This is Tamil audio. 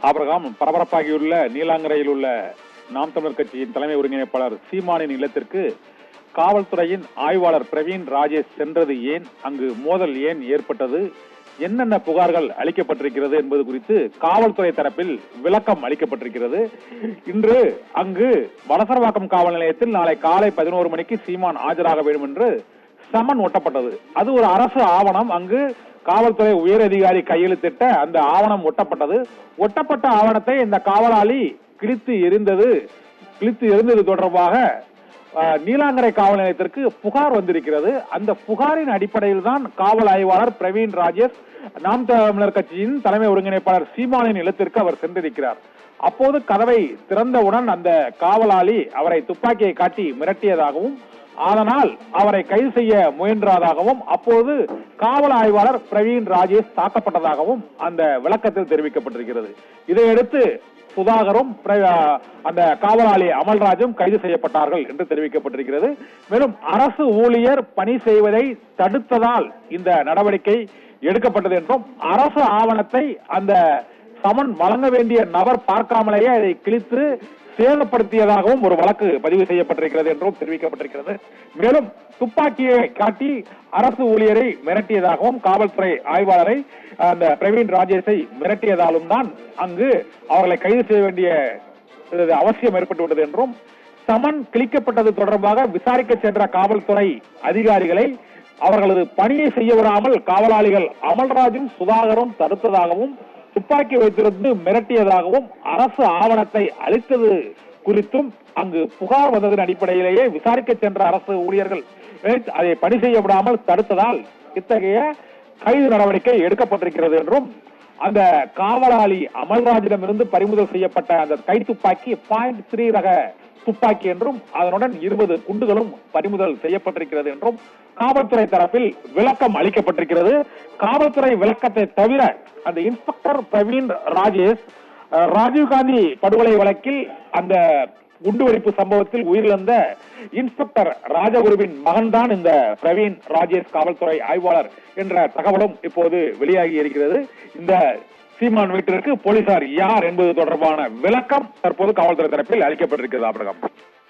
ஆபிரகாம், பரபரப்பாகியுள்ள நீலாங்கரையில் உள்ள நாம் தமிழர் கட்சியின் தலைமை ஒருங்கிணைப்பாளர் சீமானின் இல்லத்திற்கு காவல்துறையின் ஆய்வாளர் பிரவீன் ராஜேஷ் சென்றது ஏன், அங்கு மோதல் ஏன் ஏற்பட்டது, என்னென்ன புகார்கள் அளிக்கப்பட்டிருக்கிறது என்பது குறித்து காவல்துறை தரப்பில் விளக்கம் அளிக்கப்பட்டிருக்கிறது. இன்று அங்கு வலசரவாக்கம் காவல் நிலையத்தில் நாளை காலை 11 மணிக்கு சீமான் ஆஜராக வேண்டும் என்று சமன் ஒட்டப்பட்டது. அது ஒரு அரசு ஆவணம். அங்கு காவல்துறை உயர் அதிகாரி கையெழுத்திட்ட அந்த ஆவணம் ஒட்டப்பட்டது. ஒட்டப்பட்ட ஆவணத்தை இந்த காவலாளி கிழித்து எறிந்தது தொடர்பாக நீலாங்கரை காவல் நிலையத்திற்கு புகார் வந்திருக்கிறது. அந்த புகாரின் அடிப்படையில் தான் காவல் ஆய்வாளர் பிரவீன் ராஜேஷ் நாம் தமிழர் கட்சியின் தலைமை ஒருங்கிணைப்பாளர் சீமானின் இல்லத்திற்கு அவர் சென்றிருக்கிறார். அப்போது கதவை திறந்தவுடன் அந்த காவலாளி அவரை துப்பாக்கியை காட்டி மிரட்டியதாகவும் அதனால் அவரை கைது செய்ய முயன்றதாகவும் அப்போது காவல் ஆய்வாளர் பிரவீன் ராஜேஷ் தாக்கப்பட்டதாகவும் அந்த விளக்கத்தில் தெரிவிக்கப்பட்டிருக்கிறது. இதையடுத்து சுதாகரும் அந்த காவலாளி அமல்ராஜும் கைது செய்யப்பட்டார்கள் என்று தெரிவிக்கப்பட்டிருக்கிறது. மேலும் அரசு ஊழியர் பணி செய்வதை தடுத்ததால் இந்த நடவடிக்கை எடுக்கப்பட்டது என்றும் அரசு ஆவணத்தை அந்த சமன் வழங்க வேண்டிய நபர் பார்க்காமலேயே அதை கிழித்து சேதப்படுத்தியதாகவும் ஒரு வழக்கு பதிவு செய்யப்பட்டிருக்கிறது என்றும் தெரிவிக்கப்பட்டிருக்கிறது. மேலும் துப்பாக்கியை காட்டி அரசு ஊழியரை மிரட்டியதாகவும் காவல்துறை ஆய்வாளரை அந்த பிரவீன் ராஜேஷை மிரட்டியதாலும் தான் அங்கு அவர்களை கைது செய்ய வேண்டிய அவசியம் ஏற்பட்டுவிட்டது என்றும் சமன் கிழிக்கப்பட்டது தொடர்பாக விசாரிக்க சென்ற காவல்துறை அதிகாரிகளை அவர்களது பணியை செய்ய விடாமல் காவலாளிகள் அமல்ராஜும் சுதாகரும் தடுத்ததாகவும் துப்பாக்கி வைத்திருந்து மிரட்டியதாகவும் அரசு ஆவணத்தை அளித்தது குறித்தும் அங்கு புகார் வந்ததன் அடிப்படையிலேயே விசாரிக்க சென்ற அரசு ஊழியர்கள் அதை பணி செய்ய விடாமல் தடுத்ததால் இத்தகைய கைது நடவடிக்கை எடுக்கப்பட்டிருக்கிறது என்றும் அந்த காவலாளி அமல்ராஜிடமிருந்து பறிமுதல் செய்யப்பட்ட அந்த கை துப்பாக்கி .3 ரக துப்பாக்கி என்றும் அதனுடன் 20 குண்டுகளும் பறிமுதல் செய்யப்பட்டிருக்கிறது என்றும் காவல்துறை தரப்பில் விளக்கம் அளிக்கப்பட்டிருக்கிறது. காவல்துறை விளக்கத்தை தவிர அந்த இன்ஸ்பெக்டர் பிரவீன் ராஜேஷ் ராஜீவ்காந்தி படுகொலை வழக்கில் அந்த குண்டுவெடிப்பு சம்பவத்தில் உயிரிழந்த இன்ஸ்பெக்டர் ராஜகுருவின் மகன்தான் இந்த பிரவீன் ராஜேஷ் காவல்துறை ஆய்வாளர் என்ற தகவலும் இப்போது வெளியாகி இருக்கிறது. இந்த சீமான் வீட்டிற்கு போலீசார் யார் என்பது தொடர்பான விளக்கம் தற்போது காவல்துறை தரப்பில் அளிக்கப்பட்டிருக்கிறது. ஆபிரகாம்.